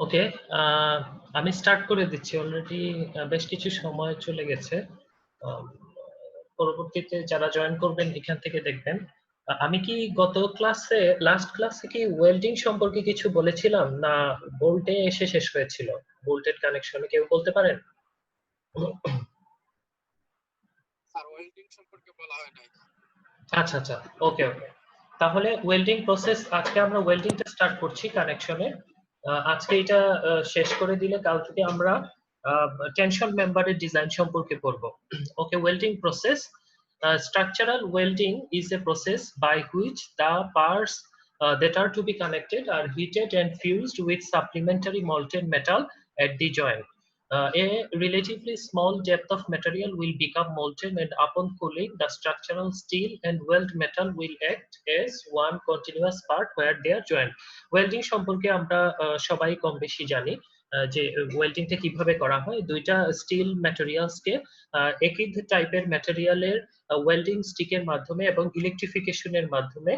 ওকে, আমি স্টার্ট করে দিচ্ছি। অলরেডি বেশ কিছু সময় চলে গেছে। আম, পরবর্তীতে যারা জয়েন করবেন এখান থেকে দেখবেন। আমি কি গত ক্লাসে, লাস্ট ক্লাসে কি ওয়েল্ডিং সম্পর্কে কিছু বলেছিলাম, না বোল্টে এসে শেষ হয়েছিল? বোল্টেড কানেকশনে কেউ বলতে পারেন? স্যার ওয়েল্ডিং সম্পর্কে বলা হয় নাই। আচ্ছা আচ্ছা, ওকে ওকে। তাহলে ওয়েল্ডিং প্রসেস, আজকে আমরা ওয়েল্ডিংটা স্টার্ট করছি কানেকশনে। আজকে এটা শেষ করে দিলে কাল থেকে আমরা টেনশন মেম্বারের ডিজাইন সম্পর্কে পড়ব। Okay, welding process. Structural welding is a process by which the parts that are to be connected are heated and fused with supplementary molten metal at the joint. A relatively small depth of material will become molten, and upon cooling, the structural steel and weld metal will act as one continuous part where they are joined. Welding সম্পর্কে আমরা সবাই কম বেশি জানি যে ওয়েল্ডিংটা কিভাবে করা হয়। দুইটা স্টিল ম্যাটেরিয়ালসকে একই টাইপের ম্যাটেরিয়ালের ওয়েল্ডিং স্টিকের মাধ্যমে এবং ইলেকট্রিফিকেশনের মাধ্যমে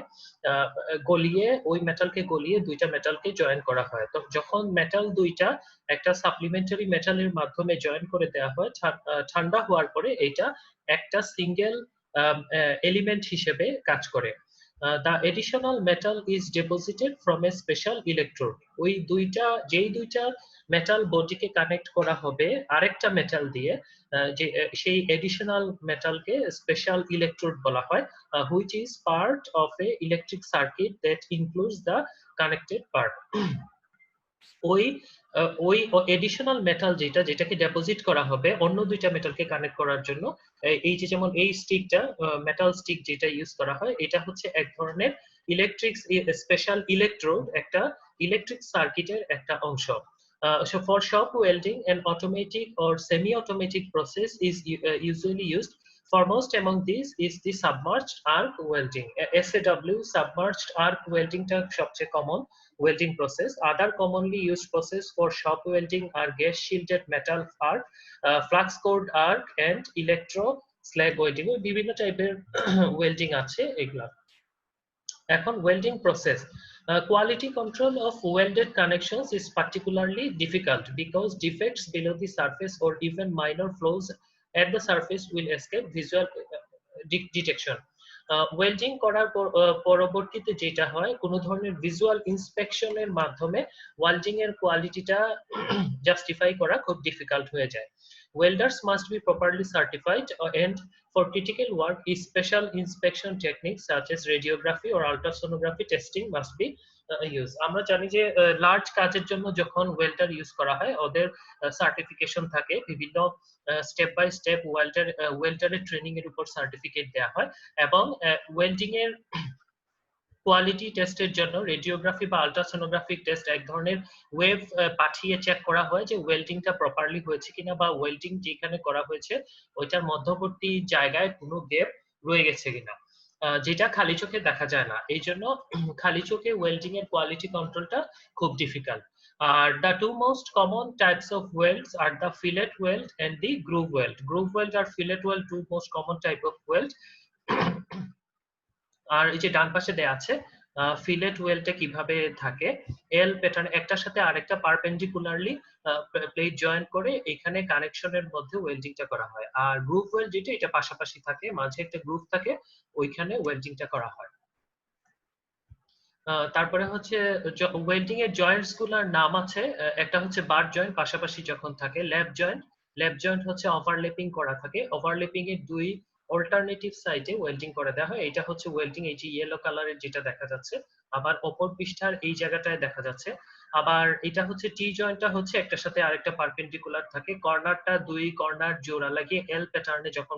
গলিয়ে, ওই মেটালকে গলিয়ে দুইটা মেটালকে জয়েন করা হয়। তো যখন মেটাল দুইটা একটা সাপ্লিমেন্টারি মেটালের মাধ্যমে জয়েন করে দেওয়া হয়, ঠান্ডা হওয়ার পরে এটা একটা সিঙ্গেল এলিমেন্ট হিসেবে কাজ করে। The additional metal is deposited from a special electrode. ওই দুইটা, যেই দুইটা মেটাল বডিকে কানেক্ট করা হবে আরেকটা মেটাল দিয়ে, যে সেই এডিশনাল মেটালকে স্পেশাল ইলেকট্রোড বলা হয়, which is part of A electric circuit that includes the connected part. ওই ওই এডিশনাল মেটাল যেটাকে ডিপোজিট করা হবে অন্য দুইটা মেটালকে কানেক্ট করার জন্য, এই যে যেমন এই স্টিকটা, মেটাল স্টিক যেটা ইউজ করা হয়, এটা হচ্ছে এক ধরনের ইলেকট্রিক স্পেশাল ইলেকট্রোড, একটা ইলেকট্রিক সার্কিটের একটা অংশ। So for shop welding, an automatic or semi-automatic process is usually used. Foremost among these is the submerged arc welding. SAW, submerged arc welding টা সবচেয়ে common welding process. Other commonly used process for shop welding are gas shielded metal arc, flux cored arc, and electro slag welding. বিভিন্ন টাইপের welding আছে এগুলা। এখন welding process, quality control of welded connections is particularly difficult because defects below the surface or even minor flaws at the surface will escape visual detection. Welding করার পরবর্তীতে যেটা হয়, কোনো ধরনের ভিজুয়াল ইন্সপেকশনের মাধ্যমে ওয়েল্ডিং এর কোয়ালিটিটা জাস্টিফাই করা খুব ডিফিকাল্ট হয়ে যায়। Welders must be properly certified, and for critical work, special inspection techniques such as radiography or ultrasonography testing must be used. আমরা জানি যে লার্জ কাজের জন্য যখন ওয়েল্ডার ইউজ করা হয়, ওদের সার্টিফিকেশন থাকে, বিভিন্ন স্টেপ বাই স্টেপ ওয়েল্ডারের ট্রেনিং এর উপর সার্টিফিকেট দেওয়া হয়, এবং ওয়েল্ডিং এর কোয়ালিটি টেস্টের জন্য রেডিওগ্রাফি বা আল্ট্রাসোনোগ্রাফিক টেস্ট এক ধরনের ওয়েভ পাঠিয়ে চেক করা হয় যে ওয়েল্ডিংটা প্রপারলি হয়েছে কিনা, বা ওয়েল্ডিং যেখানে করা হয়েছে ওইটার মধ্যবর্তী জায়গায় কোনো গ্যাপ রয়ে গেছে কিনা, যেটা খালি চোখে দেখা যায় না। এই জন্য খালি চোখে ওয়েল্ডিং এর কোয়ালিটি কন্ট্রোলটা খুব ডিফিকাল্ট। আর the two most common types of welds are the fillet weld and the groove weld. Groove weld আর fillet weld two most common type of weld. আর এই যে ডান পাশে দেয়া আছে ফিলেট ওয়েলটা কিভাবে থাকে, এল প্যাটার্ন একটার সাথে আরেকটা পারপেন্ডিকুলারলি প্লেট জয়েন করে এখানে কানেকশনের মধ্যে ওয়েল্ডিংটা করা হয়। আর গ্রুভ ওয়েল্ড যেটা, এটা পাশাপাশি থাকে, মাঝে একটা গ্রুভ থাকে, ওইখানে ওয়েল্ডিংটা করা হয়। তারপরে হচ্ছে ওয়েল্ডিং এর জয়েন্টস গুলোর নাম আছে, একটা হচ্ছে বার জয়েন্ট পাশাপাশি যখন থাকে, ল্যাপ জয়েন্ট। ল্যাপ জয়েন্ট হচ্ছে ওভারল্যাপিং করা থাকে, ওভারল্যাপিং এর দুই অল্টারনেটিভ সাইডে ওয়েল্ডিং করে দেওয়া হয়, এটা হচ্ছে ওয়েল্ডিং, এই যে ইয়েলো কালারের যেটা দেখা যাচ্ছে, আবার অপর পৃষ্ঠার এই জায়গাটায় দেখা যাচ্ছে। আবার এটা হচ্ছে টি জয়েন্টটা হচ্ছে একটার সাথে আরেকটা পারপেন্ডিকুলার থাকে, কর্নারটা দুই কর্নার জোড়া লাগিয়ে এল প্যাটার্নে যখন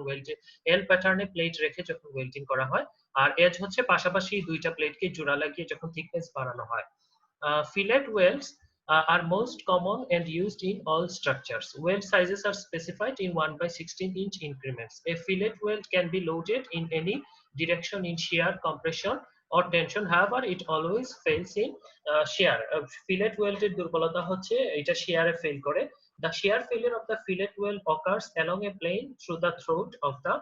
এল প্যাটার্নে প্লেট রেখে যখন ওয়েল্ডিং করা হয়, আর এজ হচ্ছে পাশাপাশি দুইটা প্লেটকে জোড়া লাগিয়ে যখন থিকনেস বাড়ানো হয়। Fillet welds are most common and used in all structures. Weld sizes are specified in 1/16-inch increments. A fillet weld can be loaded in any direction in shear, compression, or tension. However, it always fails in shear. Fillet weld এর দুর্বলতা হচ্ছে এটা shear এ fail করে। The shear failure of the fillet weld occurs along a plane through the throat of the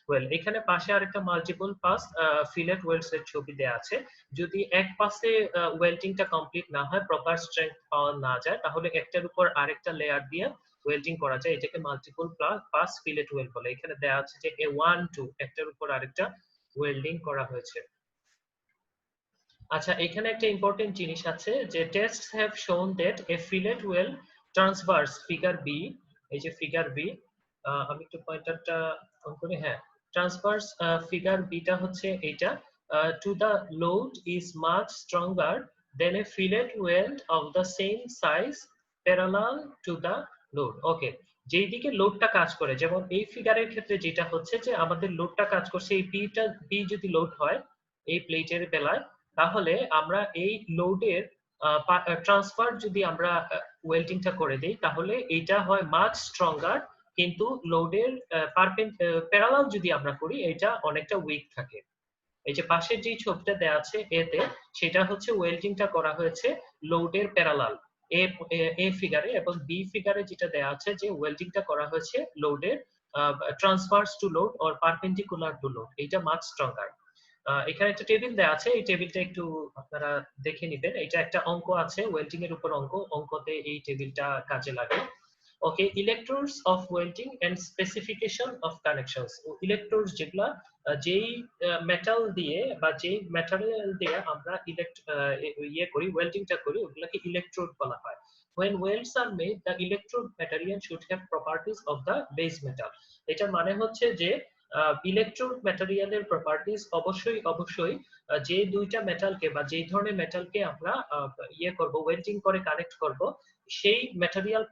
well এখানে পাশে আরেকটা multiple pass fillet Wales এর ছবি দেয়া আছে। যদি এক পাসে ওয়েল্ডিংটা কমপ্লিট না হয়, প্রপার স্ট্রেংথ পাওয়া না যায়, তাহলে একটার উপর আরেকটা লেয়ার দিয়ে ওয়েল্ডিং করা যায়। এটাকে মাল্টিপল পাস ফিলেট ওয়েল্ড বলে। এখানে দেয়া আছে যে A1 2 একটার উপর আরেকটা ওয়েল্ডিং করা হয়েছে। আচ্ছা, এখানে একটা ইম্পর্টেন্ট জিনিস আছে যে tests have shown that a fillet weld transverse figure B, এই যে ফিগার বি, আমি একটু পয়েন্টারটা অন করি, হ্যাঁ, ট্রান্সভার্স ফিগার বিটা হচ্ছে এইটা, to the load is much stronger than a fillet weld of the same size parallel to the load. Okay, যেই দিকে লোডটা কাজ করে, যেমন এই ফিগারের ক্ষেত্রে যেটা হচ্ছে যে আমাদের লোডটা কাজ করছে, এই পি যদি লোড হয় এই প্লেটের বেলায়, তাহলে আমরা এই লোডের ট্রান্সফার যদি আমরা ওয়েল্ডিংটা করে দিই, তাহলে এটা হয় মাচ স্ট্রঙ্গার, কিন্তু লোডের প্যারালাল যদি আমরা করি এটা অনেকটা উইক থাকে। এই যে পাশের যে ছবিটা দেওয়া আছে এতে, সেটা হচ্ছে ওয়েল্ডিংটা করা হয়েছে লোডের প্যারালাল এ ফিগারে, এবং বি ফিগারে যেটা দেওয়া আছে যে ওয়েল্ডিংটা করা হয়েছে লোডের transverse to load or perpendicular to load, এইটা মাচ স্ট্রঙ্গার। এখানে একটা টেবিল দেওয়া আছে, এই টেবিলটা একটু আপনারা দেখে নিবেন। এটা একটা অঙ্ক আছে, ওয়েল্ডিং এর উপর অঙ্কতে এই টেবিলটা কাজে লাগে। Okay, electrodes of welding and specification of connections. Electrodes যেগুলা যেই মেটাল দিয়ে বা যেই ম্যাটেরিয়াল দিয়ে আমরা ওয়েল্ডিংটা করি, ওগুলাকে ইলেকট্রোড বলা হয়। When welds are made, the electrode material should have properties of the base metal. এটার মানে হচ্ছে যে ইলেকট্রোড ম্যাটেরিয়ালের প্রপার্টিজ অবশ্যই যে দুইটা মেটালকে বা যে ধরনের মেটালকে আমরা করব, ওয়েল্ডিং করে কানেক্ট করব, সেই ম্যাটেরিয়াল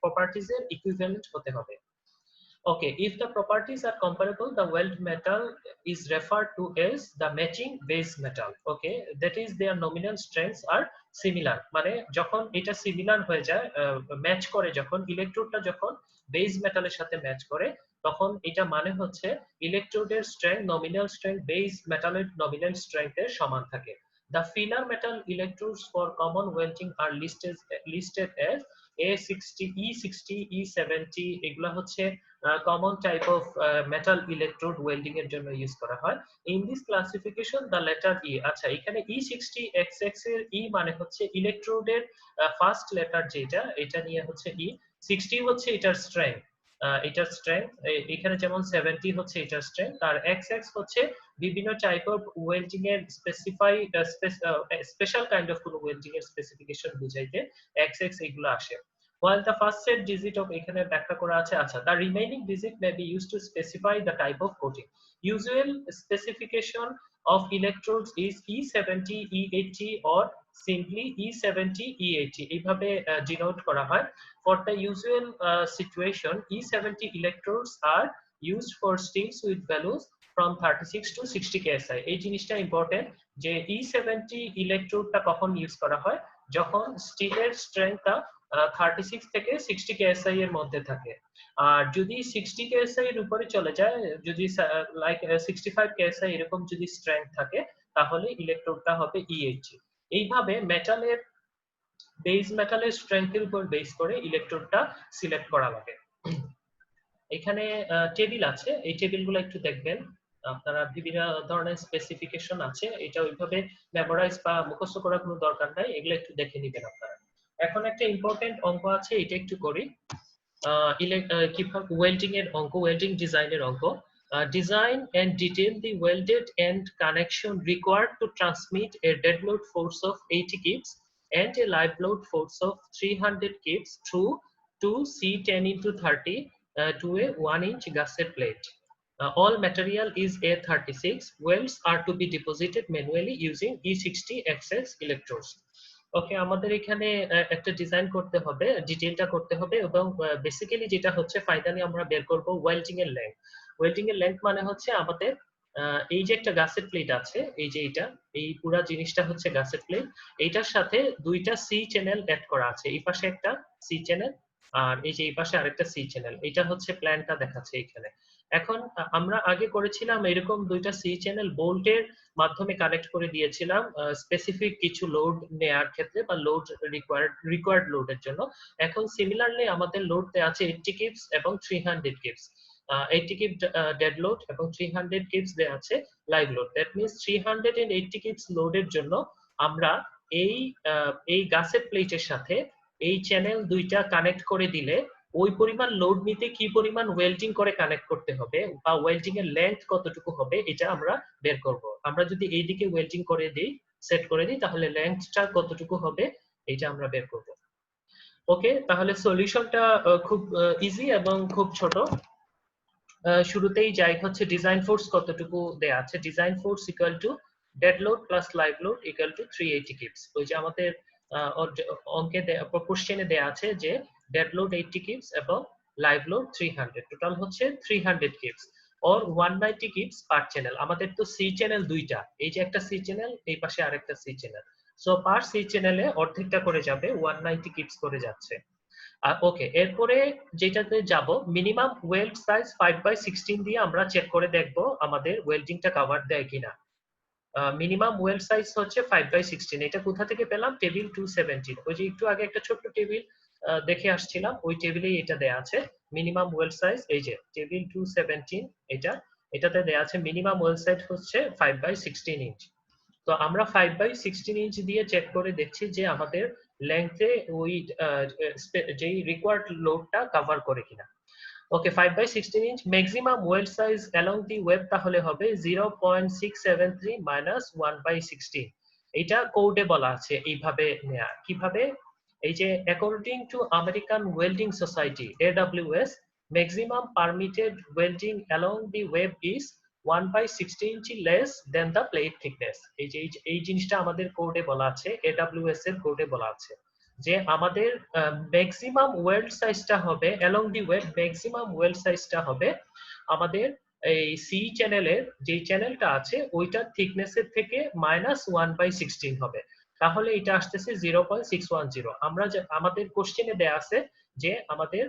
প্রপার্টিজ এর ইকুইভ্যালেন্ট হতে হবে। Okay, if the properties are comparable, the weld metal is referred to as the matching base metal. Okay, that is their nominal strengths are similar. মানে যখন এটা সিমিলার হয়ে যায়, ম্যাচ করে, যখন ইলেকট্রোডটা যখন বেস মেটালের সাথে ম্যাচ করে, তখন এটা মানে হচ্ছে ইলেকট্রোডের স্ট্রেংথ, নমিনাল স্ট্রেংথ বেস মেটালের নমিনাল স্ট্রেংথের সমান থাকে। The filler metal electrodes for common welding are listed as A60, E60, E70, এগুলা হচ্ছে common type of metal electrode welding এর জন্য ইউজ করা হয়। In this classification the letter E, আচ্ছা এখানে E60XX এর E মানে হচ্ছে ইলেকট্রোডের ফার্স্ট লেটার যেটা, এটা নিয়ে হচ্ছে E, 60 হচ্ছে এটার স্ট্রেংথ, এখানে যেমন 70 হচ্ছে এটার স্ট্রেংথ, আর XX হচ্ছে বিভিন্ন টাইপ অফ ওয়েল্ডিং এর স্পেশাল কাইন্ড অফ কোন ওয়েল্ডিং এর স্পেসিফিকেশন বুঝাইতে XX এগুলো আসে। While the first set digit of এখানে ব্যাখ্যা করা আছে, আচ্ছা, the remaining digit may be used to specify the type of coating. Usual specification of electrodes is E70, E80 or simply E70, E80 এইভাবে denote করা হয়। For the usual situation, E70 electrodes are used for steels with values from 36 to 60 KSI. এই জিনিসটা important যে E70 ইলেকট্রোডটা কখন use করা হয়, যখন স্টিলের স্ট্রেংথটা 36 থেকে 60 KSI এর মধ্যে থাকে। আর যদি 60 KSI এর উপরে চলে যায়, যদি লাইক 65 KSI এরকম যদি স্ট্রেংথ থাকে, তাহলে ইলেকট্রোডটা হবে E80। এইভাবে বেস মেটালের স্ট্রেংথের উপর বেস করে ইলেকট্রোডটা সিলেক্ট করা লাগে। এখানে টেবিল আছে, এই টেবিলগুলো একটু দেখবেন আপনারা, বিভিন্ন ধরনের স্পেসিফিকেশন আছে, এটা ওইভাবে মেমোরাইজ বা মুখস্থ করার কোনো দরকার নাই, এগুলো একটু দেখে নেবেন আপনারা। এখন একটা ইম্পর্টেন্ট অঙ্ক আছে, এটা একটু করি। কিভাবে ওয়েল্ডিং এর অঙ্ক, ওয়েল্ডিং ডিজাইনের অঙ্ক। Design and detail the welded end connection required to transmit a dead load force of 80 kips and a live load force of 300 kips through 2C10x30 to a 1-inch gusset plate. All material is A36. Welds are to be deposited manually using E60XX electrodes. ওকে, আমাদের এখানে একটা design করতে হবে, ডিটেইলটা করতে হবে, এবং basically যেটা হচ্ছে ফাইনালি আমরা বের করব ওয়েল্ডিং এর লেন্থ। ওয়েল্ডিং এর লেন্থ মানে হচ্ছে আমাদের এই যে একটা গাসেট প্লেট আছে, এই যে এটা, এই পুরো জিনিসটা হচ্ছে গাসেট প্লেট, এইটার সাথে দুইটা সি চ্যানেল অ্যাড করা আছে, এই পাশে একটা সি চ্যানেল আর এই যে এই পাশে আরেকটা সি চ্যানেল, এটা হচ্ছে প্ল্যানটা দেখাচ্ছে এখানে। এখন আমরা আগে করেছিলাম এরকম দুইটা সি চ্যানেল বোল্টের মাধ্যমে কানেক্ট করে দিয়েছিলাম স্পেসিফিক কিছু লোড নেয়ার ক্ষেত্রে বা লোড রিকোয়ার্ড লোডের জন্য। এখন সিমিলারলি আমাদের লোড দেয়া আছে 80 কিপস এবং 300 কিপস। 80 কিপ ডেড লোড এবং 300 কিপস দেয়া আছে live load. That means 380 keeps লোডের জন্য আমরা এই এই গাসেট প্লেটের সাথে এই চ্যানেল দুইটা কানেক্ট করে দিলে ওই পরিমাণ লোড নিতে কি পরিমাণ ওয়েল্ডিং করে কানেক্ট করতে হবে বা ওয়েল্ডিং এর লেন্থ কতটুকু হবে এটা আমরা বের করব। আমরা যদি এইদিকে ওয়েল্ডিং করে দিই, সেট করে দিই, তাহলে লেন্থটা কতটুকু হবে এটা আমরা বের করব। ওকে, তাহলে সলিউশনটা খুব ইজি এবং খুব ছোট। শুরুতেই যাই হচ্ছে ডিজাইন ফোর্স কতটুকু দেয়া আছে। Design force equal to dead load plus live load equal to 380 keeps. ওই যে আমাদের অঙ্কে কোশ্চেনে দেয়া আছে যে ডেড লোড 80 কিপস এবং লাইভ লোড 300, টোটাল হচ্ছে 300 keeps or 190 keeps per channel. আমাদের তো সি চ্যানেল দুইটা, এই যে একটা সি চ্যানেল, এই পাশে আরেকটা C channel, so per C চ্যানেলে অর্ধেকটা করে যাবে, 190 কিপস করে যাচ্ছে। ওকে, এরপরে যেটাতে যাব, মিনিমাম ওয়েল্ড সাইজ 5/16 দিয়ে আমরা চেক করে দেখব আমাদের ওয়েল্ডিংটা কভার দেয় কিনা। মিনিমাম ওয়েল্ড সাইজ হচ্ছে 5/16। এটা কোথা থেকে পেলাম? টেবিল 217। ওই যে একটু আগে একটা ছোট্ট টেবিল দেখে আসছিলাম, ওই টেবিলেই এটা দেয়া আছে মিনিমাম ওয়েল্ড সাইজ। এই যে টেবিল 217, এটাতে দেয়া আছে মিনিমাম ওয়েল্ড সাইজ হচ্ছে 5/16 ইঞ্চ। তো আমরা 5/16 ইঞ্চ দিয়ে চেক করে দেখছি যে আমাদের লেন্থে ওই যেই রিকোয়ার্ড লোডটা কভার করে কিনা। Okay, 5/16 inch maximum weld size along the web তাহলে হবে 0.673 মাইনাস 1/16। এটা কোডে বলা আছে এইভাবে নেয়া। কিভাবে? এই যে according to American welding society AWS, maximum permitted welding along the web is 1/16 inch less than the plate thickness। এই যে এই জিনিসটা আমাদের কোডে বলা আছে, AWS এর কোডে বলা আছে যে আমাদের ম্যাক্সিমাম ওয়েল্ড সাইজটা হবে along the web, maximum weld সাইজটা হবে আমাদের এই সি চ্যানেলের যে চ্যানেলটা আছে ওইটার থিকনেসের থেকে মাইনাস 1/16 হবে। তাহলে এটা আসতেছে 0.610। আমরা আমাদের কোশ্চেনে দেয়া আছে যে আমাদের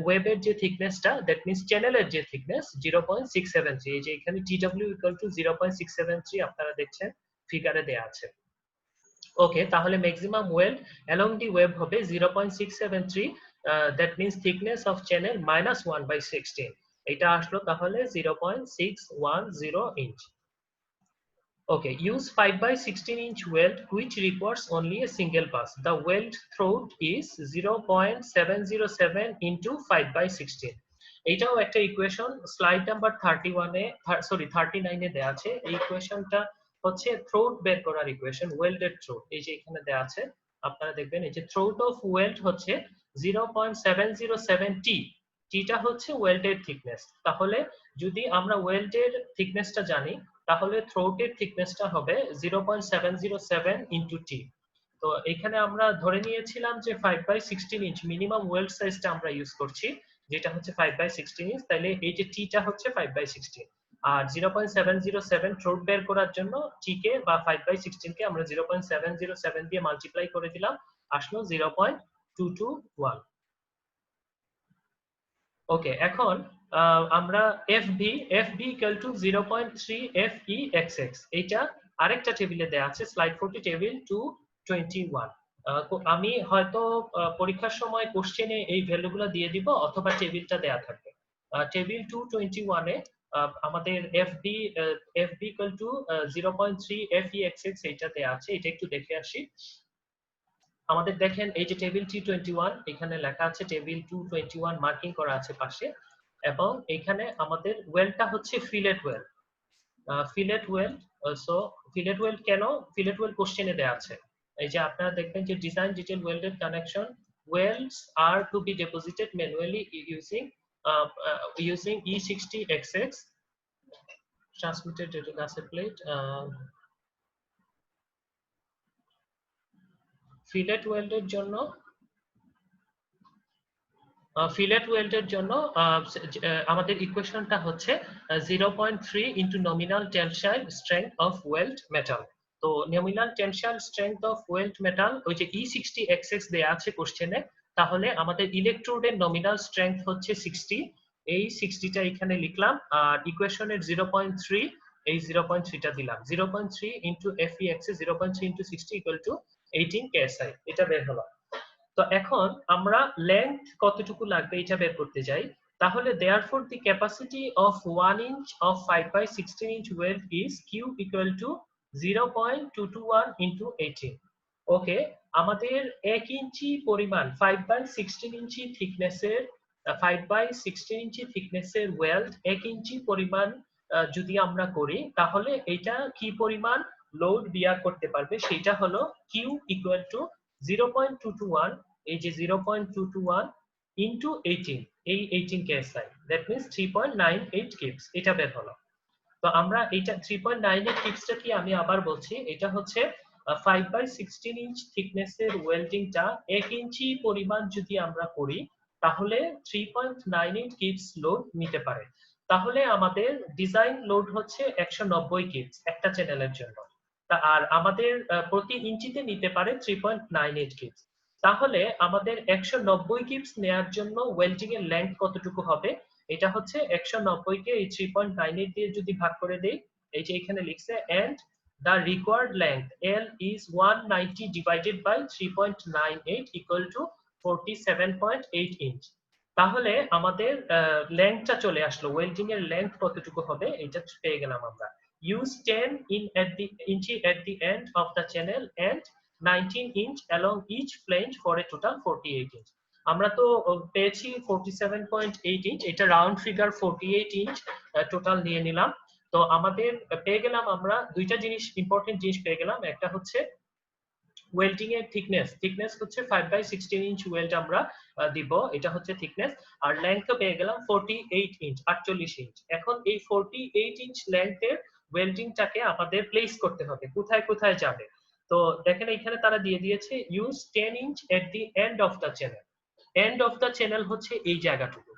ওয়েবের যে থিকনেসটা, দ্যাট মিন্স চ্যানেলের যে থিকনেস 0.673। এই যে এখানে TW ইকুয়াল টু 0.673 আপনারা দেখছেন ফিগারে দেয়া আছে। ওকে, তাহলে maximum weld along the web হবে 0.673, that means thickness of channel minus 1/16। এটা আসলো তাহলে 0.610 inch. Okay, use 5/16 inch weld which requires only a single pass. The weld throat is 0.707 into 5/16. এটাও একটা ইকুয়েশন স্লাইড নাম্বার 39 এ দেয়া আছে। এই ইকুয়েশনটা হচ্ছে থ্রোট বের করার ইকুয়েশন, ওয়েল্ডেড থ্রোট। এই যে এখানে দেয়া আছে, আপনারা দেখবেন এই যে থ্রোট অফ ওয়েল্ড হচ্ছে 0.707 টি। টিটা হচ্ছে ওয়েল্ডের থিকনেস। তাহলে যদি আমরা ওয়েল্ডের থিকনেসটা জানি তাহলে থ্রোটের থিকনেসটা হবে 0.707 ইনটু টি। তো এখানে আমরা ধরে নিয়েছিলাম যে 5/16 ইঞ্চ মিনিমাম ওয়েল্ড সাইজটা আমরা ইউজ করছি, যেটা হচ্ছে 5/16 ইঞ্চ। তাহলে এই যে টিটা হচ্ছে 5/16 আর 0.707 থ্রোট বের করার জন্য টি কে বা 5/16 কে আমরা 0.707 দিয়ে মাল্টিপ্লাই করে দিলাম, আসলো 0.221। ওকে, এখন আমরা FB ইকুয়াল টু 0.3 FEXX, এটা আরেকটা টেবিলে দেয়া আছে, স্লাইড 40 টেবিল 221। আমি হয়তো পরীক্ষার সময় কোশ্চেনে এই ভ্যালুগুলো দিয়ে দিব অথবা টেবিলটা দেয়া থাকবে। টেবিল 221 এ আমাদের FB ইকুয়াল টু 0.3 FEXX এটা দেয়া আছে, এটা একটু দেখে আসি। আমাদের দেখেন এই যে টেবিল 221, এখানে লেখা আছে টেবিল 221 মার্কিং করা আছে পাশে, এবং এখানে আমাদের ওয়েলটা হচ্ছে fillet well. Fillet well, so fillet well কেন? ফিলেট ওয়েল কোশ্চেনে দেয়া আছে। এই যে আপনারা দেখবেন যে design detail welded connection welds are to be deposited manually using E60XX transmitted data cassette plate. Fillet ওয়েল্ডের জন্য আমাদের ইকুয়েশনটা হচ্ছে 0.3 into nominal tensile strength of weld metal. তো nominal tensile strength of weld metal ওই যে E60XX দেয়া আছে কোশ্চেনে, তাহলে আমাদের ইলেকট্রোডের নমিনাল স্ট্রেংথ হচ্ছে 60। এই 60টা এখানে লিখলাম, আর ইকুয়েশনের 0.3, এই 0.3টা দিলাম। 0.3 into FEXX 0.3 into 60 equal to 18 KSI, এটা বের হলো। তো এখন আমরা লেন্থ কতটুকু লাগবে এটা বের করতে যাই। তাহলে therefore the capacity of 1 inch of 5 by 16 inch weld is Q equal to 0.221 into 18. ওকে, আমাদের 1 ইঞ্চি পরিমাণ 5 by 16 ইঞ্চি থিকনেসের 5 by 16 ইঞ্চি থিকনেসের ওয়েল্ড 1 ইঞ্চি পরিমাণ যদি আমরা করি, তাহলে এটা কি পরিমাণ লোড বিয়ার করতে পারবে, সেটা হলো Q equal to 0.221, এই যে 0.221 into 18, এই 18 KSI, that means 3.98 কিপস, এটা বের হলো। তো আমরা এটা 3.98 কিপসটা কি আমি আবার বলছি, এটা হচ্ছে 5 by 16 ইঞ্চ থিকনেসের ওয়েল্ডিংটা 1 ইঞ্চি পরিমাণ যদি আমরা করি, তাহলে 3.98 কিপস লোড নিতে পারে। তাহলে আমাদের ডিজাইন লোড হচ্ছে 190 কিপস একটা চ্যানেলের জন্য, আর আমাদের প্রতি ইঞ্চিতে নিতে পারে 3.98 কিপস। তাহলে আমাদের 190 কিপস নেয়ার জন্য ওয়েল্ডিং এর লেন্থ কতটুকু হবে, এটা হচ্ছে 190 কে এই 3.98 দিয়ে যদি ভাগ করে দেই, এই যে এখানে লিখছে and the required length L is 190 divided by 3.98 equal to 47.8 inch। তাহলে আমাদের লেন্থটা চলে আসলো, ওয়েল্ডিং এর লেন্থ কতটুকু হবে এটা পেয়ে গেলাম আমরা। Use 10 inch at the end of the channel and 19 inch along each flange for a total 48 inch। আমরা তো পেয়েছি 47.8 ইঞ্চ, এটা রাউন্ড ফিগার 48 ইঞ্চ টোটাল নিয়ে নিলাম। তো আমাদের পেয়ে গেলাম আমরা দুইটা জিনিস, ইম্পর্টেন্ট জিনিস পেয়ে গেলাম। একটা হচ্ছে ওয়েল্ডিং এর থিকনেস হচ্ছে 5 by 16 ইঞ্চ ওয়েল্ড আমরা দিব, এটা হচ্ছে থিকনেস। আর লেন্থ পেয়ে গেলাম 48 ইঞ্চ, 48 ইঞ্চ। এখন এই 48 ইঞ্চ লেন্থের ওয়েল্ডিংটাকে আমাদের প্লেস করতে হবে, কোথায় কোথায় যাবে। তো দেখেন এখানে তারা দিয়ে দিয়েছে use 10 inch at the end of the channel. End of the channel হচ্ছে এই জায়গাটুকু,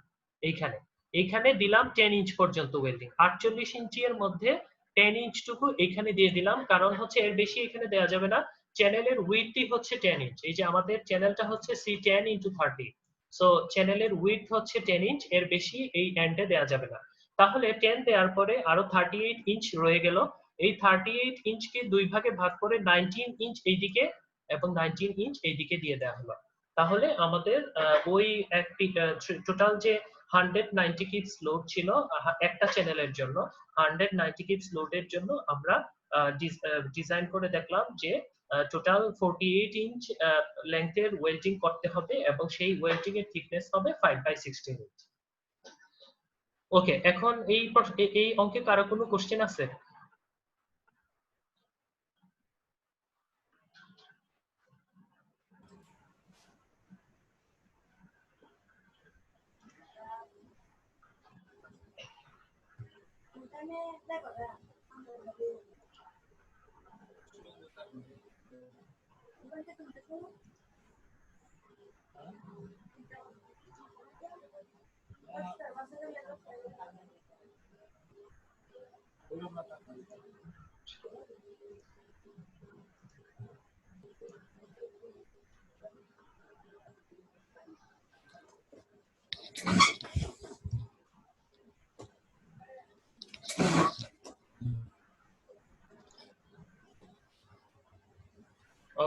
এইখানে এইখানে দিলাম 10 ইঞ্চ পর্যন্ত ওয়েল্ডিং। 48 ইঞ্চি এর মধ্যে 10 ইঞ্চটুকু এখানে দিয়ে দিলাম, কারণ হচ্ছে এর বেশি এখানে দেওয়া যাবে না। চ্যানেলের উইডথই হচ্ছে 10 ইঞ্চ, এই যে আমাদের চ্যানেলটা হচ্ছে C10 into 30, সো চ্যানেলের উইডথ হচ্ছে 10 ইঞ্চ, এর বেশি এই এন্ডে দেওয়া যাবে না। তাহলে 10 দেওয়ার পরে আরো 38 ইঞ্চ রয়ে গেল। এই 38 ইঞ্চকে দুই ভাগে ভাগ করে 19 ইঞ্চ এইদিকে এবং 19 ইঞ্চ এইদিকে দিয়ে দেওয়া হলো। তাহলে আমাদের ওই একটি টোটাল যে 190 কিপস লোড ছিল একটা চ্যানেলের জন্য, 190 কিপস লোডের জন্য আমরা ডিজাইন করে দেখলাম যে টোটাল 48 ইঞ্চ লেন্থের ওয়েল্ডিং করতে হবে এবং সেই ওয়েল্ডিং এর থিকনেস হবে 5 by 16 ইঞ্চ। ওকে, এখন এই অঙ্কে কারো কোনো কোশ্চেন আছে?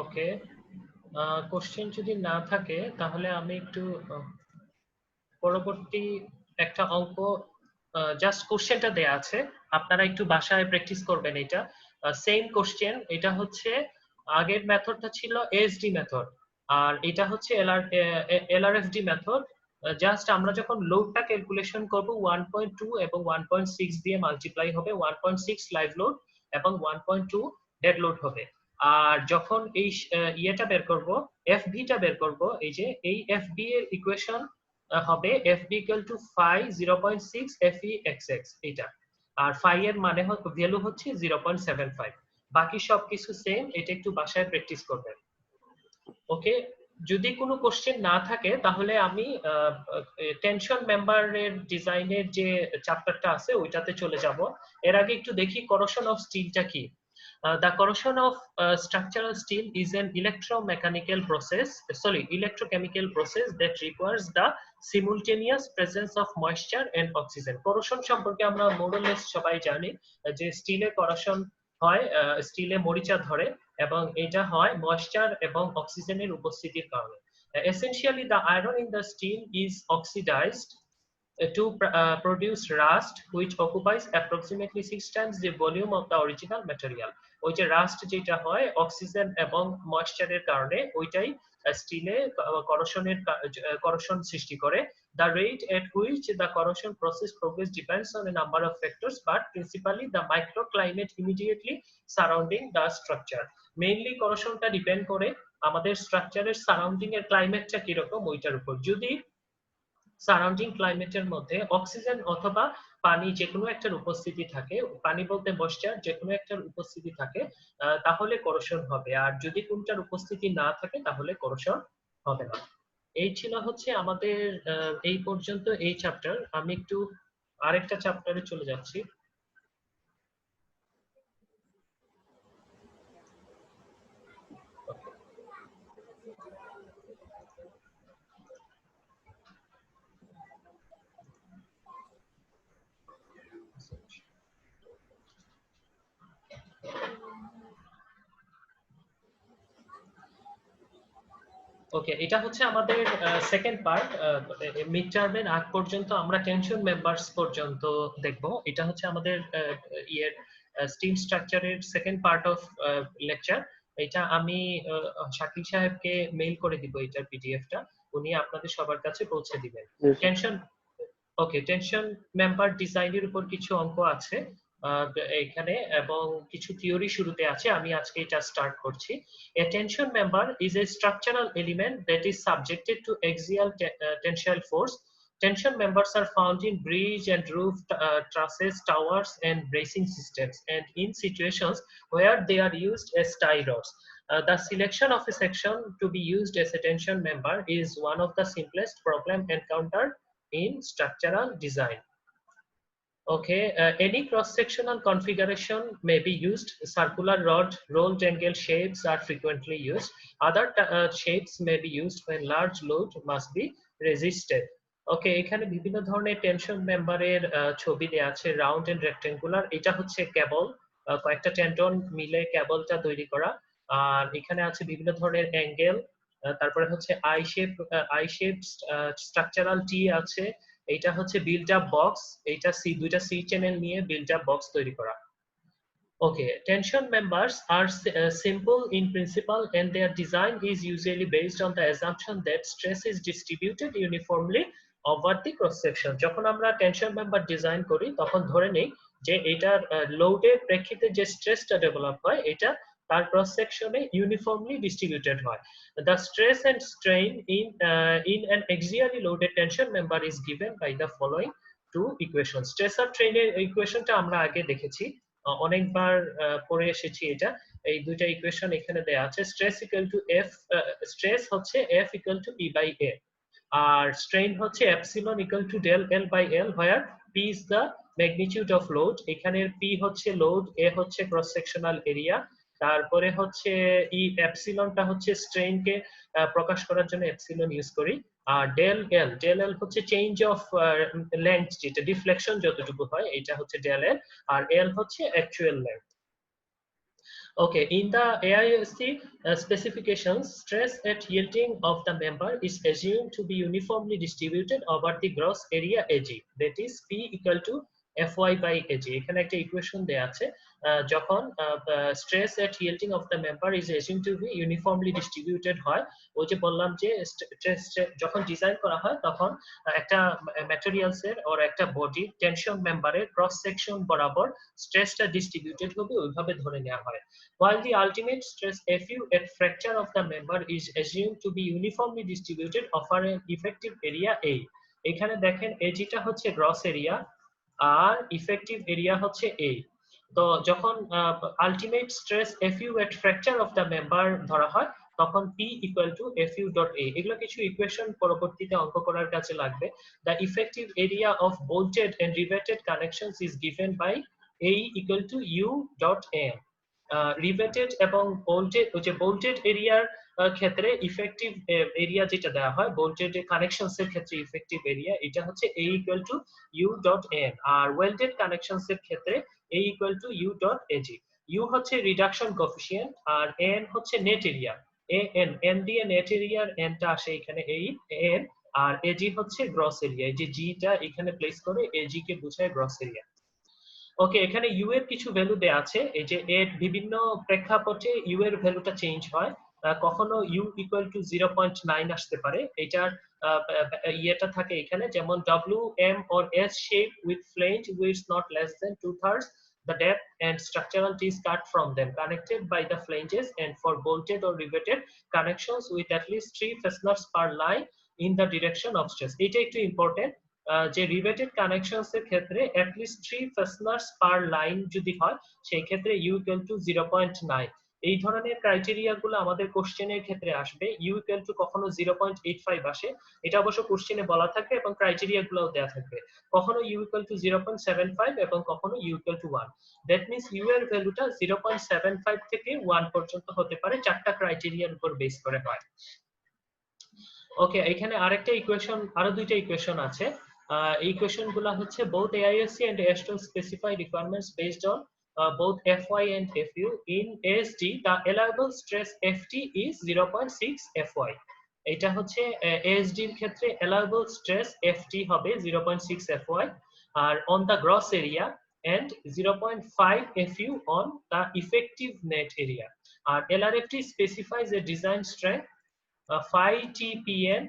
ওকে, কোশ্চেন যদি না থাকে তাহলে আমি একটু পরবর্তী একটা অঙ্ক, জাস্ট কোশ্চেনটা দেয়া আছে, আপনারা একটু বাসায় প্র্যাকটিস করবেন। এটা সেম কোশ্চেন, এটা হচ্ছে আগের মেথডটা ছিল এসডি মেথড, আর এটা হচ্ছে এলআরএফডি মেথড। জাস্ট আমরা যখন লোডটা ক্যালকুলেশন করব 1.2 এবং 1.6 দিয়ে মাল্টিপ্লাই হবে, 1.6 লাইভ লোড এবং 1.2 ডেড লোড হবে। আর যখন এই ইয়েটা বের করব, এফভিটা বের করব, এই যে এই এফবি এর ইকুয়েশন হবে FB equal to phi 0.6 FEXX, এটা। আর phi এর মানে ভ্যালু হচ্ছে 0.75। বাকি সবকিছু সেম, এটা একটু বাসায় প্র্যাকটিস করবেন। ওকে, যদি কোনো কোশ্চেন না থাকে তাহলে আমি টেনশন মেম্বারের ডিজাইনের যে চ্যাপ্টারটা আছে ওইটাতে চলে যাব। এর আগে একটু দেখি করোশন অফ স্টিলটা কি। The corrosion of structural steel is an electrochemical process that requires the simultaneous presence of moisture and oxygen. Corrosion সম্পর্কে আমরা মোরলেস সবাই জানি যে স্টিলে corrosion হয়, স্টিলে মরিচা ধরে, এবং এটা হয় ময়েশ্চার এবং অক্সিজেনের উপস্থিতির কারণে। Essentially, the iron in the steel is oxidized produce rust which occupies approximately 6 times the volume of the original material. ওই যে রাস্ট যেটা হয় অক্সিজেন এবং ময়েশ্চারের কারণে ওইটাই স্টিলে করোশন সৃষ্টি করে. The rate at which the corrosion process progress depends on a number of factors, but principally the microclimate immediately surrounding the structure. Mainly corrosionটা ডিপেন্ড করে আমাদের স্ট্রাকচারের সারাউন্ডিং এর ক্লাইমেটটা কিরকম ওইটার উপর. যদি সারাউন্ডিং ক্লাইমেটের মধ্যে অক্সিজেন অথবা পানি যে কোনো একটার উপস্থিতি থাকে, পানি বলতে ময়েশ্চার যে কোনো একটার উপস্থিতি থাকে, তাহলে করোশন হবে, আর যদি কোনটার উপস্থিতি না থাকে তাহলে করোশন হবে না. এই ছিল হচ্ছে আমাদের এই পর্যন্ত এই চ্যাপ্টার. আমি একটু আরেকটা চ্যাপ্টারে চলে যাচ্ছি. ওকে, এটা হচ্ছে আমাদের সেকেন্ড পার্ট. মিড টার্মের আগ পর্যন্ত আমরা টেনশন মেম্বারস পর্যন্ত দেখব. এটা হচ্ছে আমাদের ইয়ের স্টিম স্ট্রাকচারের সেকেন্ড পার্ট অফ লেকচার. এটা আমি শাকিল সাহেবকে মেইল করে দিব এটার পিডিএফটা, উনি আপনাদের সবার কাছে পৌঁছে দিবেন. টেনশন ওকে, টেনশন মেম্বার ডিজাইনের উপর কিছু অঙ্ক আছে এখানে এবং কিছু থিওরি শুরুতে আছে. আমি আজকে এটা স্টার্ট করছি. A tension member is a structural element that is subjected to axial tensile force. Tension members are found in bridge and roof trusses, towers, and bracing systems, and in situations where they are used as tie rods. The selection of a section to be used as a tension member is one of the simplest problem encountered in structural design. Okay, any cross-sectional configuration may be used. Circular rod, rolled angle shapes are frequently used. Other shapes may be used when large load must be resisted. ওকে, এখানে বিভিন্ন ধরনের tension মেম্বারের ছবি দেওয়া আছে, round and rectangular. এটা হচ্ছে কেবল, কয়েকটা টেন্ডন মিলে কেবলটা তৈরি করা. আর এখানে আছে বিভিন্ন ধরনের অ্যাঙ্গেল, তারপরে হচ্ছে আই শেপ স্ট্রাকচারাল টি আছে. এটা হচ্ছে বিল্ট আপ বক্স, এইটা দুইটা সি চ্যানেল নিয়ে বিল্ট আপ বক্স তৈরি করা. Okay, tension members are simple in principle and their design is usually based on the assumption that stress is distributed uniformly over the cross section. যখন আমরা tension member design করি তখন ধরে নেই যে এটার লোডের প্রেক্ষিতে যে স্ট্রেসটা ডেভেলপ হয় এটা তার ক্রস সেকশনে ইউনিফর্মলি ডিস্ট্রিবিউটেড হয়. The stress and strain in an axially loaded tension member is given by the following two equations. Stress আর ট্রেনের ইকুয়েশনটা আমরা আগে দেখেছি, অনেকবার পড়ে এসেছি. এটা এই দুইটা ইকুয়েশন এখানে দেয়া আছে. Stress equal to F, stress হচ্ছে F equal to P by A, আর স্ট্রেইন হচ্ছে epsilon equal to del L by L, where P is the magnitude of load. এখানে পি হচ্ছে লোড, এ হচ্ছে ক্রস সেকশনাল এরিয়া, তারপরে হচ্ছে ই এপসিলনটা হচ্ছে strain কে প্রকাশ করার জন্য এপসিলন ইউজ করি, আর ডেল এল হচ্ছে চেঞ্জ অফ লেন্থ, যেটা ডিফ্লেকশন যতটুকু হয় এটা হচ্ছে ডেল এল, আর এল হচ্ছে actual length. Okay, in the AISC specifications, stress at yielding of the member is assumed to be uniformly distributed over the gross area AG, that is P equal to Fy by AG. এখানে একটা equation দেয়া আছে, যখন stress at yielding of the member is assumed to be uniformly distributed হয়, ওই যে বললাম যে যখন ডিজাইন করা হয় তখন একটা ম্যাটেরিয়ালস এর or একটা বডি টেনশন মেম্বারের ক্রস সেকশন বরাবর স্ট্রেসটা ডিস্ট্রিবিউটেড হবে ওইভাবে ধরে নেওয়া হয়. While the ultimate stress Fu at fracture of the member is assumed to be uniformly distributed over an effective area A. এখানে দেখেন AG-টা হচ্ছে গ্রস এরিয়া আর ইফেক্টিভ এরিয়া হচ্ছে A. তো যখন ultimate stress Fu at fracture of the member ধরা হয় তখন P equal to Fu dot A. এগুলো কিছু ইকুয়েশন পরবর্তীতে অঙ্ক করার কাছে লাগবে. The effective area of bolted and riveted connections is given by A equal to U dot M. Riveted এবং বোল্টেড এরিয়ার ক্ষেত্রে ইফেক্টিভ এরিয়া যেটা দেওয়া হয় বোল্টেড কানেকশনস এর ক্ষেত্রে ইফেক্টিভ এরিয়া এটা হচ্ছে A equal to U dot N, আর ওয়েল্ডেড কানেকশনস এর ক্ষেত্রে A equal to U dot AG. U হচ্ছে রিডাকশন কোএফিসিয়েন্ট আর N হচ্ছে নেট এরিয়া, N দিয়ে নেট এরিয়ার N টা আসে এখানে এই N, আর এজি হচ্ছে গ্রস এরিয়া। এই যে জিটা এখানে প্লেস করে এজি কে বোঝায় গ্রস এরিয়া। ওকে, এখানে ইউ এর কিছু ভ্যালু দেয়া আছে। এই যে এর বিভিন্ন প্রেক্ষাপটে ইউ এর ভ্যালুটা চেঞ্জ হয়। কখনো ইউ ইকুয়াল টু 0.9 আসতে পারে। এটার ইয়েটা থাকে এখানে, যেমন W M or S shape with flange with not less than 2/3 the depth and structural T's cut from them, connected by the flanges, and for bolted or riveted connections with at least 3 fasteners per line in the direction of stress. এটা একটু important, যে riveted connections এর ক্ষেত্রে at least 3 fasteners per line যদি হয়, সেই ক্ষেত্রে u equal to 0.9। এই ধরনের ক্রাইটেরিয়া গুলো আমাদের কোশ্চেনের ক্ষেত্রে আসবে। u equal to কখনো 0.85 আসে, এটা অবশ্য কোশ্চেনে বলা থাকবে এবং ক্রাইটেরিয়া গুলোও দেয়া থাকবে। কখনো u equal to 0.75 এবং কখনো u equal to 1। That means u এর ভ্যালুটা 0.75 থেকে 1 পর্যন্ত হতে পারে, চারটা ক্রাইটেরিয়ার উপর বেস করে হয়। ওকে, এখানে আরেকটা ইকুয়েশন, আরো দুইটা ইকুয়েশন আছে। এই ইকুয়েশন গুলো হচ্ছে both AISC and AS2 specify requirements based on both FY and FU. In ASD the allowable stress FT is 0.6 FY. এটা হচ্ছে ASD এর ক্ষেত্রে allowable stress FT হবে 0.6 FY, আর on the gross area, and 0.5 FU on the effective net area. আর LRFT specifies a design strength phi TPN,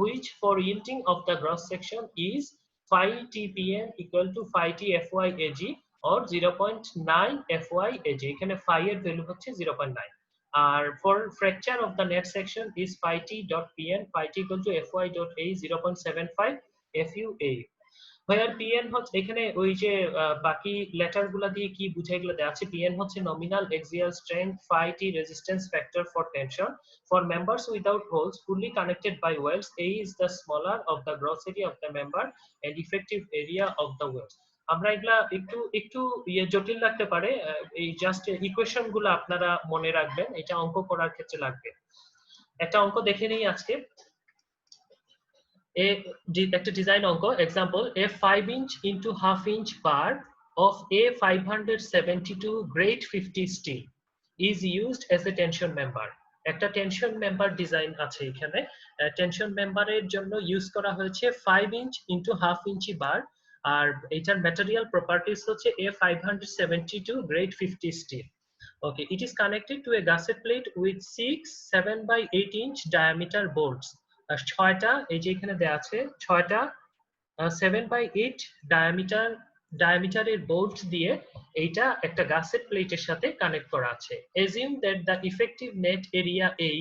which for yielding of the gross section is phi TPN equal to phi T FY AG or 0.9 FY AG. এখানে phi এর value হচ্ছে 0.9, আর for fracture of the net section is phi T dot PN, phi T equal to FY dot A 0.75 FUA, where PN হচ্ছে এখানে ওই যে বাকি letter গুলা দিয়ে কি বুঝাই গুলো দেওয়া আছে। PN হচ্ছে nominal axial strength, phi T resistance factor for tension for members without holes fully connected by welds. A is the smaller of the gross area of the member and effective area of the welds. আমরা এগুলা একটু একটু জটিল লাগতে পারে, এই just equation গুলো আপনারা মনে রাখবেন, এটা অঙ্ক করার ক্ষেত্রে লাগবে। একটা অঙ্ক দেখে নেই আজকে। একটা ডিজাইন অঙ্ক example, a 5 inch into half inch bar of a 572 grade 50 steel is used as a tension member. একটা টেনশন মেম্বার ডিজাইন আছে এখানে। টেনশন মেম্বারের জন্য ইউজ করা হয়েছে 5 inch into half inch বার, আর এটার ম্যাটেরিয়াল প্রপার্টিজ হচ্ছে a 572 grade 50 steel. Okay, it is connected to a gusset plate with 6 7/8 inch diameter bolts. ছয়টা, এই যে এখানে দেয়া আছে ছয়টা 7/8 ডায়ামিটারের বোল্ট দিয়ে এইটা একটা গাসেট প্লেটের সাথে কানেক্ট করা আছে। assume that the effective net area A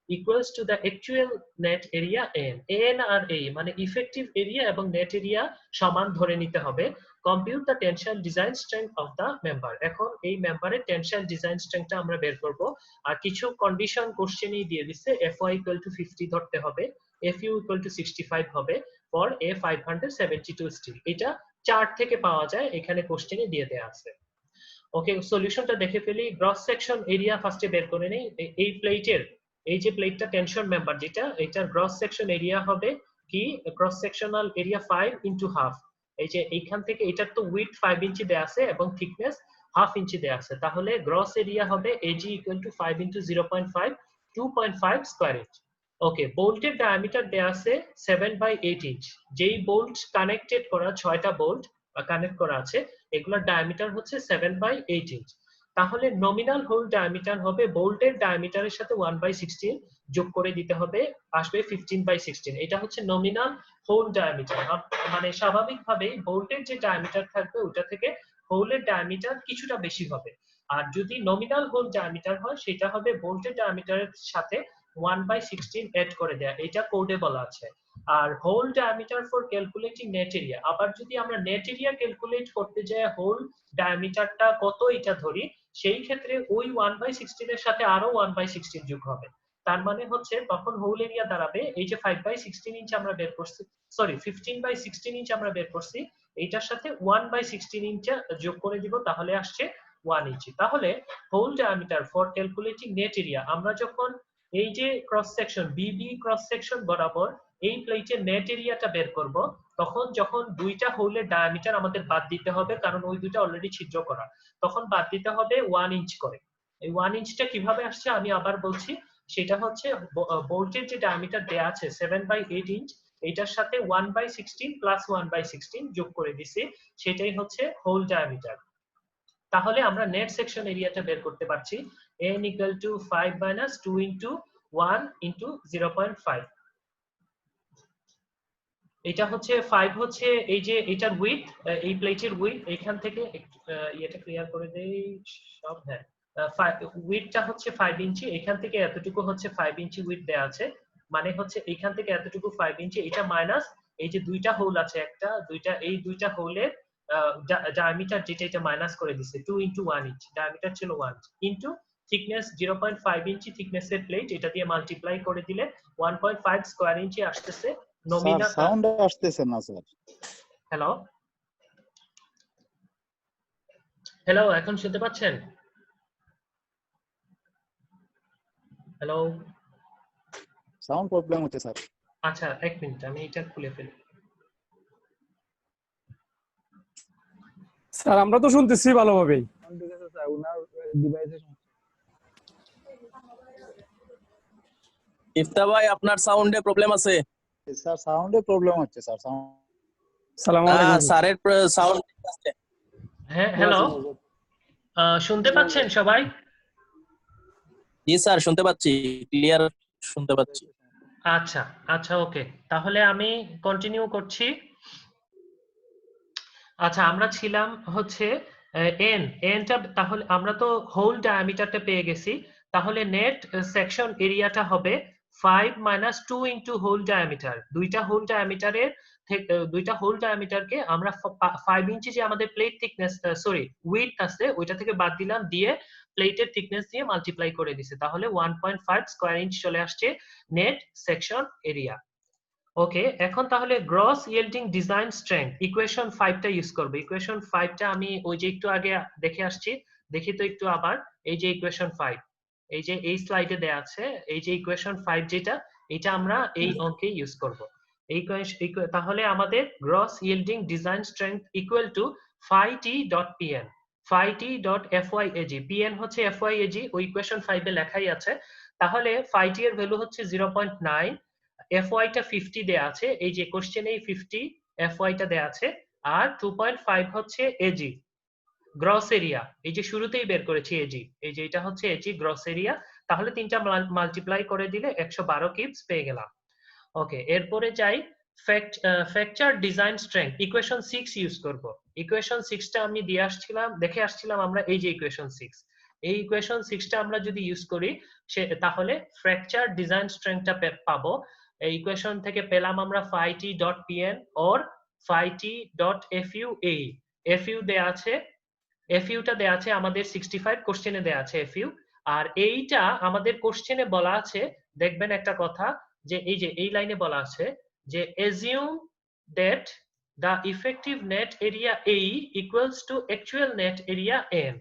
equals to the actual net area N. N আর A মানে ইফেক্টিভ এরিয়া এবং নেট এরিয়া সমান ধরে নিতে হবে। compute the tensile design strength of the member. এখন এই মেম্বারের টেনসাইল ডিজাইন স্ট্রেংথটা আমরা বের করব, আর কিছু কন্ডিশন কোশ্চেনই দিয়ে দিচ্ছে। FY equal to 50 ধরতে হবে, FU equal to 65 হবে for a 572 steel। এটা চার্ট থেকে পাওয়া যায়, এখানে কোশ্চেনে দিয়ে দেয়া আছে। ওকে, সলিউশনটা দেখে ফেলি। গ্রস সেকশন এরিয়া ফার্স্টে বের করে নেই। এই প্লেটের, এই যে প্লেটটা টেনশন মেম্বার যেটা, এটার গ্রস সেকশন এরিয়া হবে কি, cross sectional area 5 into half. এই যে এইখান থেকে এটার তো উইথ 5 ইঞ্চি দেয়া আছে এবং থিকনেস হাফ ইঞ্চি দেয়া আছে, তাহলে গ্রস এরিয়া হবে AG equal to 5 into 0.5 2.5 square inch. Okay, বোল্টের ডায়ামিটার দেয়া আছে 7/8 ইঞ্চ। যেই বোল্ট কানেক্টেড করা, 6টা বোল্ট কানেক্ট করা আছে, এগুলোর ডায়ামিটার হচ্ছে 7/8 ইঞ্চ। তাহলে নমিনাল হোল ডায়ামিটার হবে, বোল্টের ডায়ামিটারের সাথে 1/16 যোগ করে দিতে হবে, আসবে 15/16। এটা হচ্ছে নমিনাল হোল ডায়ামিটার। মানে স্বাভাবিকভাবেই বোল্টের যে ডায়ামিটার থাকবে ওটা থেকে হোলের ডায়ামিটার কিছুটা বেশি হবে, আর যদি নমিনাল হোল ডায়ামিটার হয় সেটা হবে বোল্টের ডায়ামিটারের সাথে 1/16 এড করে দেয়া, এটা কোডে বলা আছে। আর hole diameter for calculating net area, আবার যদি আমরা নেট এরিয়া ক্যালকুলেট করতে যাই হোল ডায়ামিটারটা কত এটা ধরি, সেই ক্ষেত্রে ওই 1/16 এর সাথে আরো 1/16 যোগ হবে। তার মানে হচ্ছে তখন হোল এরিয়া দাঁড়াবে, এই যে 5/16 ইঞ্চ আমরা বের করছি, সরি 15/16 ইঞ্চ আমরা বের করছি, এইটার সাথে 1/16 ইঞ্চ যোগ করে দিব, তাহলে আসছে 1 ইঞ্চি। তাহলে hole diameter for calculating net area, আমরা যখন এই যে cross section B B cross section বরাবর এই প্লেটের নেট এরিয়াটা বের করব, তখন যখন দুইটা হোলের ডায়ামিটার আমাদের বাদ দিতে হবে, কারণ ওই দুইটা অলরেডি ছিদ্র করা, তখন বাদ দিতে হবে 1 ইঞ্চ করে। এই 1 ইঞ্চটা কিভাবে আসছে আমি আবার বলছি, সেটা হচ্ছে বোল্টের যে ডায়ামিটার দেয়া আছে 7/8 ইঞ্চ, এটার সাথে 1/16 প্লাস 1/16 যোগ করে দিছি, সেটাই হচ্ছে হোল ডায়ামিটার। তাহলে আমরা নেট সেকশন এরিয়াটা বের করতে পারছি n equal to 5 minus 2 into 1 into 0.5। এটা হচ্ছে 5 হচ্ছে এই যে এটার উইডথ, এই প্লেটের উইডথ, এখান থেকে এটা ক্লিয়ার করে দেই সব। হ্যাঁ, উইডথটা হচ্ছে 5 ইঞ্চি, এখান থেকে এতটুকু হচ্ছে 5 ইঞ্চি উইডথ দেয়া আছে, মানে হচ্ছে এখান থেকে এতটুকু 5 ইঞ্চি, এটা মাইনাস এই যে দুইটা হোল আছে, একটা দুইটা, এই দুইটা হোলের ডায়ামিটার যেটা, এটা মাইনাস করে দিছে 2 into 1 ইঞ্চ, ডায়ামিটার ছিল 1 ইনটু থিকনেস 0.5 ইঞ্চি থিকনেসের প্লেট, এটা দিয়ে মাল্টিপ্লাই করে দিলে 1.5 স্কয়ার ইঞ্চি আসতেছে। স্যার সাউন্ড আসতেছে না স্যার। হ্যালো হ্যালো, এখন শুনতে পাচ্ছেন? হ্যালো, সাউন্ড প্রবলেম হচ্ছে স্যার। আচ্ছা এক মিনিট, আমি এটা খুলে ফেলি। স্যার আমরা তো শুনতেছি ভালোভাবেই। ঠিক আছে স্যার, ওনার ডিভাইসে ইফতা ভাই আপনার সাউন্ডে প্রবলেম আছে। স্যার সাউন্ডে প্রবলেম হচ্ছে স্যার। সালাম আলাইকুম স্যারের সাউন্ড আছে। হ্যাঁ হ্যালো, শুনতে পাচ্ছেন সবাই? জি স্যার শুনতে পাচ্ছি, ক্লিয়ার শুনতে পাচ্ছি। আচ্ছা আচ্ছা ওকে, তাহলে আমি কন্টিনিউ করছি। আচ্ছা, আমরা ছিলাম হচ্ছে এনটা, তাহলে আমরা তো হোল ডায়ামিটারটা পেয়ে গেছি, তাহলে নেট সেকশন এরিয়াটা হবে 5 minus 2 into হোল ডায়ামিটার। দুইটা হোল ডায়ামিটারকে আমরা 5 ইঞ্চি যে আমাদের প্লেট থিকনেস, সরি উইডথ আছে, ওইটা থেকে বাদ দিলাম, দিয়ে প্লেটের থিকনেস দিয়ে মাল্টিপ্লাই করে দিছে, তাহলে 1.5 স্কয়ার ইঞ্চ চলে আসছে নেট সেকশন এরিয়া। ওকে, এখন তাহলে gross yielding design strength equation 5টা ইউজ করব। ইকুয়েশন 5টা আমি ওই যে একটু আগে দেখে আসছি, দেখি তো একটু আবার। এই যে ইকুয়েশন 5, এই যে এই স্লাইডে দেয়া আছে, এই যে ইকুয়েশন 5 যেটা, এটা আমরা এই অঙ্কে ইউজ করব। তাহলে আমাদের gross yielding design strength equal to phi t dot pn, phi t dot fyag, pn হচ্ছে fyag, ওই ইকুয়েশন 5 এ লেখাই আছে। তাহলে phi t এর ভ্যালু হচ্ছে 0.9, FY টা 50 দেয়া আছে, এই যে কোশ্চেনেই 50 FY টা দেয়া আছে, আর 2.5 হচ্ছে এজি গ্রস এরিয়া, এই যে শুরুতেই বের করেছি এজি, এই যে এটা হচ্ছে এজি গ্রস এরিয়া। তাহলে তিনটা মাল্টিপ্লাই করে দিলে 112 কিউবস পেয়ে গেলাম। ওকে, এরপরে যাই fracture design strength equation 6 use করব। ইকুয়েশন 6টা আমি দেখে আসছিলাম আমরা, এই যে ইকুয়েশন 6, এই ইকুয়েশন 6টা আমরা যদি ইউজ করি তাহলে ফ্র্যাকচার ডিজাইন স্ট্রেংথটা পাবো। এই ইকুয়েশন থেকে পেলাম আমরা phi t dot pn or phi t dot fua, fu দেয়া আছে, fu টা দেয়া আছে আমাদের 65 কোশ্চেনে দেয়া আছে fu, আর এইটা আমাদের কোশ্চেনে বলা আছে, দেখবেন একটা কথা, যে এই যে এই লাইনে বলা আছে যে assume that the effective net area A equals to actual net area n।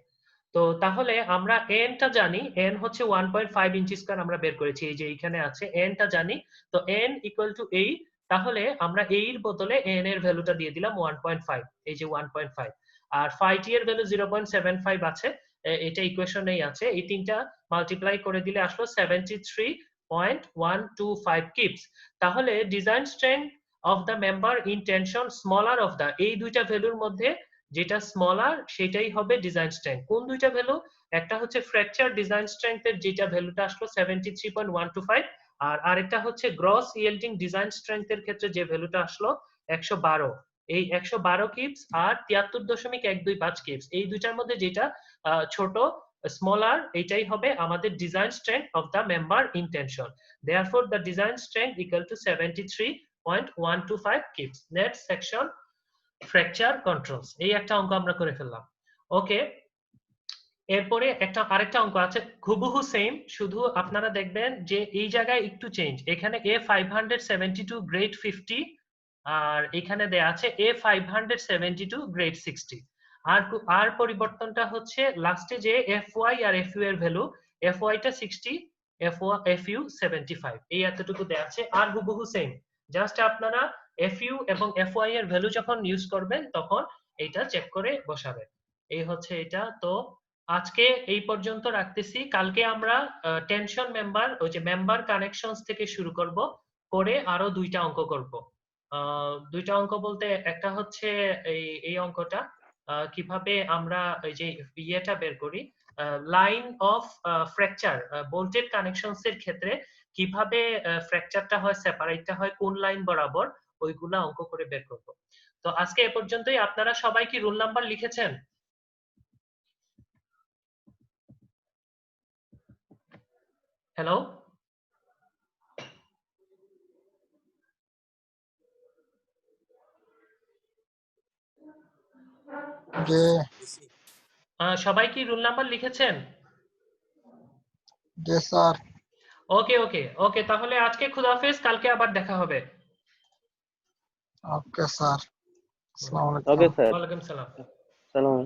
তো তাহলে আমরা n টা জানি, n হচ্ছে 1.5 ইঞ্চি স্কয়ার, আমরা বের করেছি, এই যে এখানে আছে, n টা জানি, তো n ইকুয়াল টু 8, তাহলে আমরা a এর বদলে n এর ভ্যালুটা দিয়ে দিলাম 1.5, এই যে 1.5, আর phi t এর ভ্যালু 0.75 আছে, এটা ইকুয়েশনেই আছে, এই তিনটা মাল্টিপ্লাই করে দিলে আসলো 73.125 কিপস। তাহলে design strength of the member in tension smaller of the, এই দুইটা ভ্যালুর মধ্যে যেটা স্মলার সেটাই হবে ডিজাইন স্ট্রেংথ। কোন দুইটা ভ্যালু? একটা হচ্ছে ফ্র্যাকচার ডিজাইন স্ট্রেংথের যেটা ভ্যালুটা আসলো 73.125, আর আরেকটা হচ্ছে গ্রস ইয়েল্ডিং ডিজাইন স্ট্রেংথের ক্ষেত্রে যে ভ্যালুটা আসলো 112, এই 112 কিপস আর 73.125 কিপস, এই দুইটার মধ্যে যেটা ছোট স্মলার, এটাই হবে আমাদের design strength of the member in tension. Therefore the design strength equal to 73.125 keeps net section fracture controls. এই একটা অঙ্ক আমরা করে ফেললাম। ওকে, এরপরে আরেকটা অঙ্ক আছে হুবহু সেম, শুধু আপনারা দেখবেন যে এই জায়গায় একটু চেঞ্জ, এখানে A572 গ্রেড 50 আর এখানে দেয়া আছে A572 গ্রেড 60, আর পরিবর্তনটা হচ্ছে লাস্টে যে FY আর FU এর ভ্যালু, FY টা 60, FU 75, এই এতটুকু দেয়া আছে, আর হুবহু সেম, জাস্ট আপনারা FU এবং FY এর ভ্যালু যখন ইউজ করবেন তখন এইটা চেক করে বসাবেন। এই হচ্ছে এটা। তো আজকে এই পর্যন্ত রাখতেছি। কালকে আমরা টেনশন মেম্বার, ওই যে মেম্বার কানেকশনস থেকে শুরু করব, করে আরো 2টা অঙ্ক করব। 2টা অঙ্ক বলতে একটা হচ্ছে এই অঙ্কটা, কিভাবে আমরা এই যে ইয়েটা বের করি, line of fracture bolted connections এর ক্ষেত্রে কিভাবে ফ্র্যাকচারটা হয়, সেপারেটটা হয় কোন লাইন বরাবর, ওইগুলা অঙ্ক করে বের করব। তো আজকে এ পর্যন্তই। আপনারা সবাই কি রোল নাম্বার লিখেছেন? হ্যালো, জি সবাই কি রোল নাম্বার লিখেছেন? জি স্যার। ওকে ওকে ওকে, তাহলে আজকে খুদাহাফেজ, কালকে আবার দেখা হবে। Okay sir. আসসালামু আলাইকুম। ওকে স্যার, ওয়ালাইকুম সালাম। সালাম।